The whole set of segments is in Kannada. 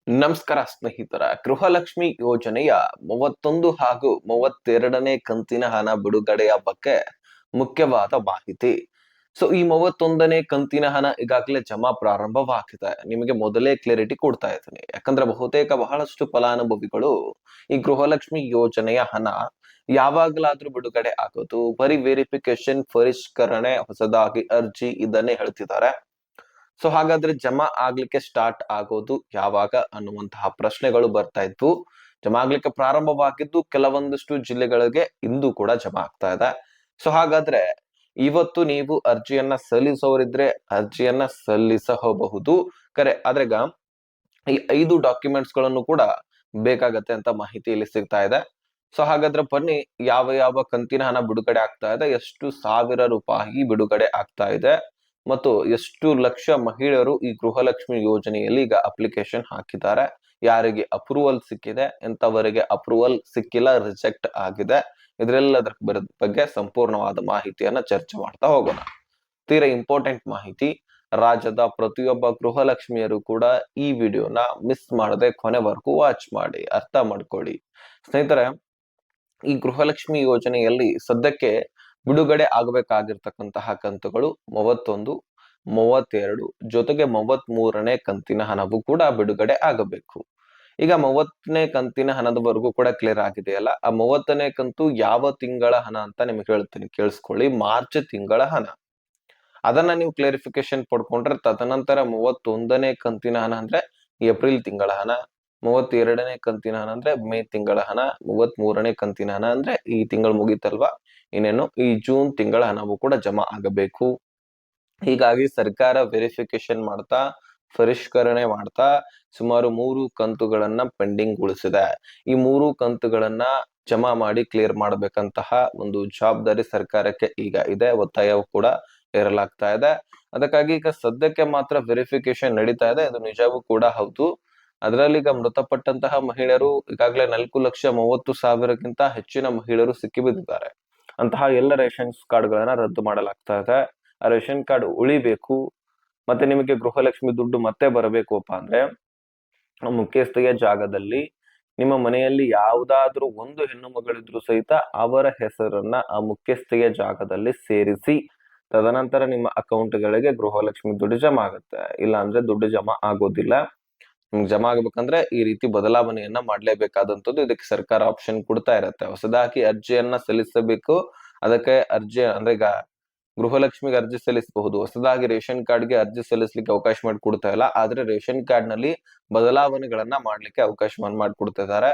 ನಮಸ್ಕಾರ ಸ್ನೇಹಿತರ. ಗೃಹಲಕ್ಷ್ಮಿ ಯೋಜನೆಯ 31 ಹಾಗೂ 32ನೇ ಕಂತಿನ ಹಣ ಬಿಡುಗಡೆಯ ಬಗ್ಗೆ ಮುಖ್ಯವಾದ ಮಾಹಿತಿ. ಈ 31ನೇ ಕಂತಿನ ಹಣ ಈಗಾಗಲೇ ಜಮಾ ಪ್ರಾರಂಭವಾಗಿದೆ. ನಿಮಗೆ ಮೊದಲೇ ಕ್ಲಾರಿಟಿ ಕೊಡ್ತಾ ಇದ್ದೀನಿ. ಯಾಕಂದ್ರೆ ಬಹುತೇಕ ಬಹಳಷ್ಟು ಫಲಾನುಭವಿಗಳು ಈ ಗೃಹಲಕ್ಷ್ಮಿ ಯೋಜನೆಯ ಹಣ ಯಾವಾಗಲಾದ್ರೂ ಬಿಡುಗಡೆ ಆಗೋದು, ಬರೀ ವೆರಿಫಿಕೇಶನ್, ಪರಿಷ್ಕರಣೆ, ಹೊಸದಾಗಿ ಅರ್ಜಿ ಇದನ್ನೇ ಹೇಳ್ತಿದ್ದಾರೆ. ಹಾಗಾದ್ರೆ ಜಮಾ ಆಗ್ಲಿಕ್ಕೆ ಸ್ಟಾರ್ಟ್ ಆಗೋದು ಯಾವಾಗ ಅನ್ನುವಂತಹ ಪ್ರಶ್ನೆಗಳು ಬರ್ತಾ ಇದ್ವು. ಜಮಾ ಆಗ್ಲಿಕ್ಕೆ ಪ್ರಾರಂಭವಾಗಿದ್ದು ಕೆಲವೊಂದಿಷ್ಟು ಜಿಲ್ಲೆಗಳಿಗೆ ಇಂದು ಕೂಡ ಜಮಾ ಆಗ್ತಾ ಇದೆ. ಹಾಗಾದ್ರೆ ಇವತ್ತು ನೀವು ಅರ್ಜಿಯನ್ನ ಸಲ್ಲಿಸೋರಿದ್ರೆ ಅರ್ಜಿಯನ್ನ ಸಲ್ಲಿಸಬಹುದು. ಆದ್ರೆ ಈಗ ಈ 5 ಡಾಕ್ಯುಮೆಂಟ್ಸ್ ಗಳನ್ನು ಕೂಡ ಬೇಕಾಗತ್ತೆ ಅಂತ ಮಾಹಿತಿ ಇಲ್ಲಿ ಸಿಗ್ತಾ ಇದೆ. ಹಾಗಾದ್ರೆ ಬನ್ನಿ, ಯಾವ ಯಾವ ಕಂತಿನ ಹಣ ಬಿಡುಗಡೆ ಆಗ್ತಾ ಇದೆ, ಎಷ್ಟು ಸಾವಿರ ರೂಪಾಯಿ ಬಿಡುಗಡೆ ಆಗ್ತಾ ಇದೆ ಮತ್ತು ಎಷ್ಟು ಲಕ್ಷ ಮಹಿಳೆಯರು ಈ ಗೃಹಲಕ್ಷ್ಮಿ ಯೋಜನೆಯಲ್ಲಿ ಈಗ ಅಪ್ಲಿಕೇಶನ್ ಹಾಕಿದ್ದಾರೆ, ಯಾರಿಗೆ ಅಪ್ರೂವಲ್ ಸಿಕ್ಕಿದೆ, ಎಂತವರಿಗೆ ಅಪ್ರೂವಲ್ ಸಿಕ್ಕಿಲ್ಲ, ರಿಜೆಕ್ಟ್ ಆಗಿದೆ, ಇದರೆಲ್ಲದರ ಬಗ್ಗೆ ಸಂಪೂರ್ಣವಾದ ಮಾಹಿತಿಯನ್ನ ಚರ್ಚೆ ಮಾಡ್ತಾ ಹೋಗೋಣ. ತೀರಾ ಇಂಪಾರ್ಟೆಂಟ್ ಮಾಹಿತಿ. ರಾಜ್ಯದ ಪ್ರತಿಯೊಬ್ಬ ಗೃಹಲಕ್ಷ್ಮಿಯರು ಕೂಡ ಈ ವಿಡಿಯೋನ ಮಿಸ್ ಮಾಡದೆ ಕೊನೆವರೆಗೂ ವಾಚ್ ಮಾಡಿ, ಅರ್ಥ ಮಾಡ್ಕೊಳ್ಳಿ. ಸ್ನೇಹಿತರೆ, ಈ ಗೃಹಲಕ್ಷ್ಮಿ ಯೋಜನೆಯಲ್ಲಿ ಸದ್ಯಕ್ಕೆ ಬಿಡುಗಡೆ ಆಗಬೇಕಾಗಿರ್ತಕ್ಕಂತಹ ಕಂತುಗಳು 31, 32 ಜೊತೆಗೆ 33ನೇ ಕಂತಿನ ಹಣವು ಕೂಡ ಬಿಡುಗಡೆ ಆಗಬೇಕು. ಈಗ 30ನೇ ಕಂತಿನ ಹಣದವರೆಗೂ ಕೂಡ ಕ್ಲಿಯರ್ ಆಗಿದೆಯಲ್ಲ, ಆ 30ನೇ ಕಂತು ಯಾವ ತಿಂಗಳ ಹಣ ಅಂತ ನಿಮ್ಗೆ ಹೇಳ್ತೀನಿ, ಕೇಳಿಸ್ಕೊಳ್ಳಿ. ಮಾರ್ಚ್ ತಿಂಗಳ ಹಣ. ಅದನ್ನ ನೀವು ಕ್ಲಾರಿಫಿಕೇಶನ್ ಪಡ್ಕೊಂಡ್ರೆ ತದನಂತರ 31ನೇ ಕಂತಿನ ಹಣ ಅಂದ್ರೆ ಏಪ್ರಿಲ್ ತಿಂಗಳ ಹಣ, 32ನೇ ಕಂತಿನ ಹಣ ಅಂದ್ರೆ ಮೇ ತಿಂಗಳ ಹಣ, 33ನೇ ಕಂತಿನ ಹಣ ಅಂದ್ರೆ ಈ ತಿಂಗಳು ಮುಗೀತಲ್ವಾ, ಇನ್ನೇನು ಈ ಜೂನ್ ತಿಂಗಳ ಹಣವು ಕೂಡ ಜಮಾ ಆಗಬೇಕು. ಹೀಗಾಗಿ ಸರ್ಕಾರ ವೆರಿಫಿಕೇಶನ್ ಮಾಡ್ತಾ, ಪರಿಷ್ಕರಣೆ ಮಾಡ್ತಾ ಸುಮಾರು 3 ಕಂತುಗಳನ್ನ ಪೆಂಡಿಂಗ್ ಉಳಿಸಿದೆ. ಈ 3 ಕಂತುಗಳನ್ನ ಜಮಾ ಮಾಡಿ ಕ್ಲಿಯರ್ ಮಾಡಬೇಕಂತಹ ಒಂದು ಜವಾಬ್ದಾರಿ ಸರ್ಕಾರಕ್ಕೆ ಈಗ ಇದೆ. ಒತ್ತಾಯವು ಕೂಡ ಹೇರಲಾಗ್ತಾ ಇದೆ. ಅದಕ್ಕಾಗಿ ಈಗ ಸದ್ಯಕ್ಕೆ ಮಾತ್ರ ವೆರಿಫಿಕೇಶನ್ ನಡೀತಾ ಇದೆ. ಇದು ನಿಜವೂ ಕೂಡ ಹೌದು. ಅದರಲ್ಲಿ ಈಗ ಮೃತಪಟ್ಟಂತಹ ಮಹಿಳೆಯರು ಈಗಾಗಲೇ 4,30,000ಕ್ಕಿಂತ ಹೆಚ್ಚಿನ ಮಹಿಳೆಯರು ಸಿಕ್ಕಿಬಿದ್ದಿದ್ದಾರೆ. ಅಂತಹ ಎಲ್ಲ ರೇಷನ್ಸ್ ಕಾರ್ಡ್ಗಳನ್ನ ರದ್ದು ಮಾಡಲಾಗ್ತಾ ಇದೆ. ಆ ರೇಷನ್ ಕಾರ್ಡ್ ಉಳಿಬೇಕು, ಮತ್ತೆ ನಿಮಗೆ ಗೃಹಲಕ್ಷ್ಮಿ ದುಡ್ಡು ಮತ್ತೆ ಬರಬೇಕಪ್ಪ ಅಂದ್ರೆ ಮುಖ್ಯಸ್ಥೆಯ ಜಾಗದಲ್ಲಿ ನಿಮ್ಮ ಮನೆಯಲ್ಲಿ ಯಾವುದಾದ್ರೂ ಒಂದು ಹೆಣ್ಣು ಮಗಳಿದ್ರು ಸಹಿತ ಅವರ ಹೆಸರನ್ನ ಆ ಮುಖ್ಯಸ್ಥೆಯ ಜಾಗದಲ್ಲಿ ಸೇರಿಸಿ ತದನಂತರ ನಿಮ್ಮ ಅಕೌಂಟ್ಗಳಿಗೆ ಗೃಹಲಕ್ಷ್ಮಿ ದುಡ್ಡು ಜಮಾ ಆಗುತ್ತೆ. ಇಲ್ಲ ಅಂದ್ರೆ ದುಡ್ಡು ಜಮಾ ಆಗೋದಿಲ್ಲ. ನಿಮ್ಗೆ ಜಮಾ ಆಗ್ಬೇಕಂದ್ರೆ ಈ ರೀತಿ ಬದಲಾವಣೆಯನ್ನ ಮಾಡ್ಲೇಬೇಕಾದಂತದ್ದು. ಇದಕ್ಕೆ ಸರ್ಕಾರ ಆಪ್ಷನ್ ಕೊಡ್ತಾ ಇರತ್ತೆ. ಹೊಸದಾಗಿ ಅರ್ಜಿಯನ್ನ ಸಲ್ಲಿಸಬೇಕು. ಅದಕ್ಕೆ ಅರ್ಜಿ ಅಂದ್ರೆ ಈಗ ಗೃಹಲಕ್ಷ್ಮಿಗೆ ಅರ್ಜಿ ಸಲ್ಲಿಸಬಹುದು. ಹೊಸದಾಗಿ ರೇಷನ್ ಕಾರ್ಡ್ಗೆ ಅರ್ಜಿ ಸಲ್ಲಿಸಲಿಕ್ಕೆ ಅವಕಾಶ ಮಾಡಿಕೊಡ್ತಾ ಇಲ್ಲ. ಆದ್ರೆ ರೇಷನ್ ಕಾರ್ಡ್ ನಲ್ಲಿ ಬದಲಾವಣೆಗಳನ್ನ ಮಾಡ್ಲಿಕ್ಕೆ ಅವಕಾಶ ಮಾಡಿಕೊಡ್ತಾ ಇದ್ದಾರೆ.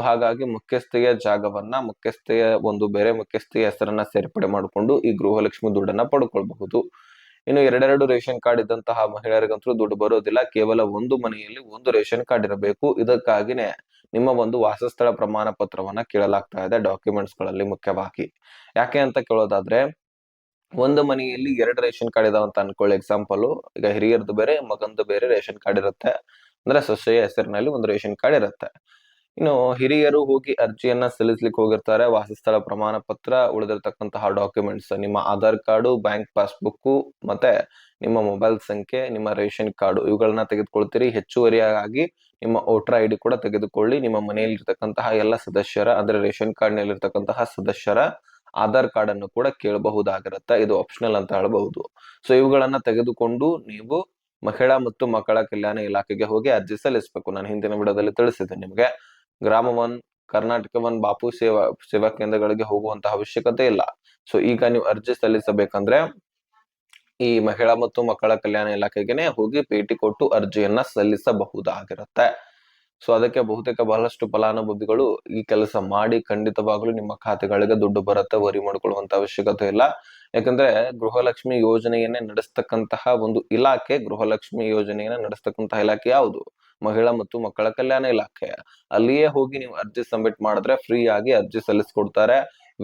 ಹಾಗಾಗಿ ಮುಖ್ಯಸ್ಥೆಯ ಜಾಗವನ್ನ, ಮುಖ್ಯಸ್ಥೆಯ ಒಂದು ಬೇರೆ ಮುಖ್ಯಸ್ಥೆಯ ಹೆಸರನ್ನ ಸೇರ್ಪಡೆ ಮಾಡಿಕೊಂಡು ಈ ಗೃಹಲಕ್ಷ್ಮಿ ದುಡ್ಡನ್ನ ಪಡ್ಕೊಳ್ಬಹುದು. ಇನ್ನು ಎರಡೆರಡು ರೇಷನ್ ಕಾರ್ಡ್ ಇದ್ದಂತಹ ಮಹಿಳೆಯರಿಗಂತೂ ದುಡ್ಡು ಬರೋದಿಲ್ಲ. ಕೇವಲ ಒಂದು ಮನೆಯಲ್ಲಿ ಒಂದು ರೇಷನ್ ಕಾರ್ಡ್ ಇರಬೇಕು. ಇದಕ್ಕಾಗಿನೇ ನಿಮ್ಮ ಒಂದು ವಾಸಸ್ಥಳ ಪ್ರಮಾಣ ಪತ್ರವನ್ನ ಕೇಳಲಾಗ್ತಾ ಇದೆ ಡಾಕ್ಯುಮೆಂಟ್ಸ್ ಗಳಲ್ಲಿ ಮುಖ್ಯವಾಗಿ. ಯಾಕೆ ಅಂತ ಕೇಳೋದಾದ್ರೆ, ಒಂದು ಮನೆಯಲ್ಲಿ 2 ರೇಷನ್ ಕಾರ್ಡ್ ಇದಾವ ಅಂತ ಅನ್ಕೊಳ್ಳಿ. ಎಕ್ಸಾಂಪಲ್, ಈಗ ಹಿರಿಯರದು ಬೇರೆ, ಮಗಂದು ಬೇರೆ ರೇಷನ್ ಕಾರ್ಡ್ ಇರುತ್ತೆ. ಅಂದ್ರೆ ಸೊಸೆಯ ಹೆಸರಿನಲ್ಲಿ ಒಂದು ರೇಷನ್ ಕಾರ್ಡ್ ಇರುತ್ತೆ. ಇನ್ನು ಹಿರಿಯರು ಹೋಗಿ ಅರ್ಜಿಯನ್ನ ಸಲ್ಲಿಸ್ಲಿಕ್ಕೆ ಹೋಗಿರ್ತಾರೆ. ವಾಸಸ್ಥಳ ಪ್ರಮಾಣ ಪತ್ರ, ಉಳಿದಿರ್ತಕ್ಕಂತಹ ಡಾಕ್ಯುಮೆಂಟ್ಸ್, ನಿಮ್ಮ ಆಧಾರ್ ಕಾರ್ಡು, ಬ್ಯಾಂಕ್ ಪಾಸ್ಬುಕ್, ಮತ್ತೆ ನಿಮ್ಮ ಮೊಬೈಲ್ ಸಂಖ್ಯೆ, ನಿಮ್ಮ ರೇಷನ್ ಕಾರ್ಡು, ಇವುಗಳನ್ನ ತೆಗೆದುಕೊಳ್ತೀರಿ. ಹೆಚ್ಚುವರಿಯಾಗಿ ನಿಮ್ಮ ವೋಟರ್ ID ಕೂಡ ತೆಗೆದುಕೊಳ್ಳಿ. ನಿಮ್ಮ ಮನೆಯಲ್ಲಿ ಇರ್ತಕ್ಕಂತಹ ಎಲ್ಲ ಸದಸ್ಯರ ಅಂದ್ರೆ ರೇಷನ್ ಕಾರ್ಡ್ ನಲ್ಲಿ ಇರ್ತಕ್ಕಂತಹ ಸದಸ್ಯರ ಆಧಾರ್ ಕಾರ್ಡ್ ಅನ್ನು ಕೂಡ ಕೇಳಬಹುದಾಗಿರುತ್ತೆ. ಇದು ಆಪ್ಷನಲ್ ಅಂತ ಹೇಳಬಹುದು. ಇವುಗಳನ್ನ ತೆಗೆದುಕೊಂಡು ನೀವು ಮಹಿಳಾ ಮತ್ತು ಮಕ್ಕಳ ಕಲ್ಯಾಣ ಇಲಾಖೆಗೆ ಹೋಗಿ ಅರ್ಜಿ ಸಲ್ಲಿಸಬೇಕು. ನಾನು ಹಿಂದಿನ ವಿಡಿಯೋದಲ್ಲಿ ತಿಳಿಸಿದ್ದೇನೆ ನಿಮ್ಗೆ. ಗ್ರಾಮ 1, ಕರ್ನಾಟಕ 1 ಬಾಪು ಸೇವಾ ಕೇಂದ್ರಗಳಿಗೆ ಹೋಗುವಂತಹ ಅವಶ್ಯಕತೆ ಇಲ್ಲ. ಈಗ ನೀವು ಅರ್ಜಿ ಸಲ್ಲಿಸಬೇಕಂದ್ರೆ ಈ ಮಹಿಳಾ ಮತ್ತು ಮಕ್ಕಳ ಕಲ್ಯಾಣ ಇಲಾಖೆಗೆನೆ ಹೋಗಿ ಭೇಟಿ ಕೊಟ್ಟು ಅರ್ಜಿಯನ್ನ ಸಲ್ಲಿಸಬಹುದಾಗಿರುತ್ತೆ. ಅದಕ್ಕೆ ಬಹುತೇಕ ಬಹಳಷ್ಟು ಫಲಾನುಭವಿಗಳು ಈ ಕೆಲಸ ಮಾಡಿ ಖಂಡಿತವಾಗ್ಲೂ ನಿಮ್ಮ ಖಾತೆಗಳಿಗೆ ದುಡ್ಡು ಬರುತ್ತೆ. ವರಿ ಮಾಡ್ಕೊಳ್ಳುವಂತ ಅವಶ್ಯಕತೆ ಇಲ್ಲ. ಯಾಕಂದ್ರೆ ಗೃಹಲಕ್ಷ್ಮಿ ಯೋಜನೆಯನ್ನೇ ನಡೆಸ್ತಕ್ಕಂತಹ ಒಂದು ಇಲಾಖೆ, ಗೃಹಲಕ್ಷ್ಮಿ ಯೋಜನೆಯನ್ನ ನಡೆಸ್ತಕ್ಕಂತಹ ಇಲಾಖೆ ಯಾವುದು? ಮಹಿಳಾ ಮತ್ತು ಮಕ್ಕಳ ಕಲ್ಯಾಣ ಇಲಾಖೆ. ಅಲ್ಲಿಯೇ ಹೋಗಿ ನೀವು ಅರ್ಜಿ ಸಬ್ಮಿಟ್ ಮಾಡಿದ್ರೆ ಫ್ರೀ ಆಗಿ ಅರ್ಜಿ ಸಲ್ಲಿಸ್ಕೊಡ್ತಾರೆ.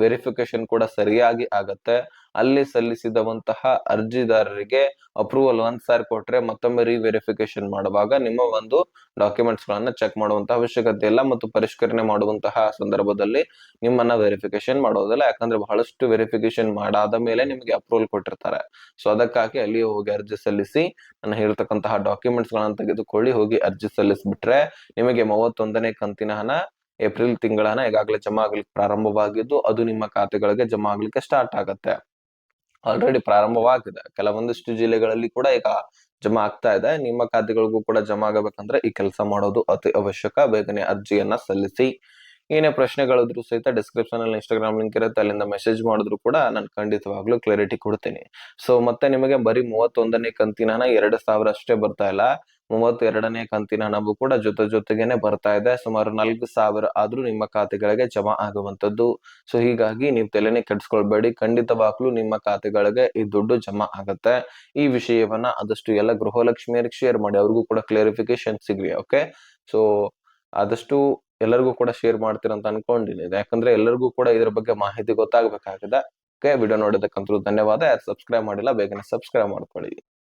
ವೆರಿಫಿಕೇಶನ್ ಕೂಡ ಸರಿಯಾಗಿ ಆಗತ್ತೆ. ಅಲ್ಲಿ ಸಲ್ಲಿಸಿದಂತಹ ಅರ್ಜಿದಾರರಿಗೆ ಅಪ್ರೂವಲ್ ಒಂದ್ ಸಾರಿ ಕೊಟ್ರೆ ಮತ್ತೊಮ್ಮೆ ರಿವೆರಿಫಿಕೇಶನ್ ಮಾಡುವಾಗ ನಿಮ್ಮ ಒಂದು ಡಾಕ್ಯುಮೆಂಟ್ಸ್ ಗಳನ್ನ ಚೆಕ್ ಮಾಡುವಂತಹ ಅವಶ್ಯಕತೆ ಇಲ್ಲ ಮತ್ತು ಪರಿಷ್ಕರಣೆ ಮಾಡುವಂತಹ ಸಂದರ್ಭದಲ್ಲಿ ನಿಮ್ಮನ್ನ ವೆರಿಫಿಕೇಶನ್ ಮಾಡೋದಿಲ್ಲ. ಯಾಕಂದ್ರೆ ಬಹಳಷ್ಟು ವೆರಿಫಿಕೇಶನ್ ಮಾಡಾದ ಮೇಲೆ ನಿಮಗೆ ಅಪ್ರೂವಲ್ ಕೊಟ್ಟಿರ್ತಾರೆ. ಸೊ ಅದಕ್ಕಾಗಿ ಅಲ್ಲಿ ಹೋಗಿ ಅರ್ಜಿ ಸಲ್ಲಿಸಿ ನಾನು ಹೇಳ್ತಕ್ಕಂತಹ ಡಾಕ್ಯುಮೆಂಟ್ಸ್ ಗಳನ್ನ ತೆಗೆದುಕೊಳ್ಳಿ ಹೋಗಿ ಅರ್ಜಿ ಸಲ್ಲಿಸ್ಬಿಟ್ರೆ ನಿಮಗೆ 31ನೇ ಕಂತಿನ ಹಣ ಏಪ್ರಿಲ್ ತಿಂಗಳ ಹಣ ಈಗಾಗಲೇ ಜಮಾ ಆಗ್ಲಿಕ್ಕೆ ಪ್ರಾರಂಭವಾಗಿದ್ದು ಅದು ನಿಮ್ಮ ಖಾತೆಗಳಿಗೆ ಜಮಾ ಆಗ್ಲಿಕ್ಕೆ ಸ್ಟಾರ್ಟ್ ಆಗತ್ತೆ. ಆಲ್ರೆಡಿ ಪ್ರಾರಂಭವಾಗಿದೆ. ಕೆಲವೊಂದಿಷ್ಟು ಜಿಲ್ಲೆಗಳಲ್ಲಿ ಕೂಡ ಈಗ ಜಮಾ ಆಗ್ತಾ ಇದೆ. ನಿಮ್ಮ ಖಾತೆಗಳಿಗೂ ಕೂಡ ಜಮಾ ಆಗಬೇಕಂದ್ರೆ ಈ ಕೆಲಸ ಮಾಡೋದು ಅತಿ ಅವಶ್ಯಕ. ಬೇಗನೆ ಅರ್ಜಿಯನ್ನ ಸಲ್ಲಿಸಿ. ಏನೇ ಪ್ರಶ್ನೆಗಳಿದ್ರು ಸಹಿತ ಡಿಸ್ಕ್ರಿಪ್ಷನ್ ಅಲ್ಲಿ ಇನ್ಸ್ಟಾಗ್ರಾಮ್ ಲಿಂಕ್ ಇರುತ್ತೆ, ಅಲ್ಲಿಂದ ಮೆಸೇಜ್ ಮಾಡಿದ್ರು ಕೂಡ ನಾನು ಖಂಡಿತವಾಗ್ಲೂ ಕ್ಲಾರಿಟಿ ಕೊಡ್ತೀನಿ. ಸೊ ಮತ್ತೆ ನಿಮಗೆ ಬರೀ 31ನೇ ಕಂತಿನ ಹಣ 2,000 ಅಷ್ಟೇ ಬರ್ತಾ ಇಲ್ಲ, 32ನೇ ಕಂತಿನ ಹಣವು ಕೂಡ ಜೊತೆಗೇನೆ ಬರ್ತಾ ಇದೆ. ಸುಮಾರು 4,000 ಆದ್ರೂ ನಿಮ್ಮ ಖಾತೆಗಳಿಗೆ ಜಮಾ ಆಗುವಂತದ್ದು. ಸೊ ಹೀಗಾಗಿ ನೀವು ತಲೆನೇ ಕೆಡಿಸ್ಕೊಳ್ಬೇಡಿ, ಖಂಡಿತವಾಗ್ಲೂ ನಿಮ್ಮ ಖಾತೆಗಳಿಗೆ ಈ ದುಡ್ಡು ಜಮಾ ಆಗತ್ತೆ. ಈ ವಿಷಯವನ್ನ ಆದಷ್ಟು ಎಲ್ಲ ಗೃಹಲಕ್ಷ್ಮಿಯರಿಗೆ ಶೇರ್ ಮಾಡಿ, ಅವ್ರಿಗೂ ಕೂಡ ಕ್ಲಾರಿಫಿಕೇಶನ್ ಸಿಗ್ಲಿ. ಓಕೆ, ಸೊ ಆದಷ್ಟು ಎಲ್ಲರಿಗೂ ಕೂಡ ಶೇರ್ ಮಾಡ್ತೀರಂತ ಅನ್ಕೊಂಡಿದ್ದೀನಿ. ಯಾಕಂದ್ರೆ ಎಲ್ಲರಿಗೂ ಕೂಡ ಇದ್ರ ಬಗ್ಗೆ ಮಾಹಿತಿ ಗೊತ್ತಾಗಬೇಕಾಗಿದೆ. ಓಕೆ, ವಿಡಿಯೋ ನೋಡೋದಕ್ಕಂತೂ ಧನ್ಯವಾದ. ಯಾರು ಸಬ್ಸ್ಕ್ರೈಬ್ ಮಾಡಿಲ್ಲ ಬೇಗನೆ ಸಬ್ಸ್ಕ್ರೈಬ್ ಮಾಡ್ಕೊಳ್ಳಿ.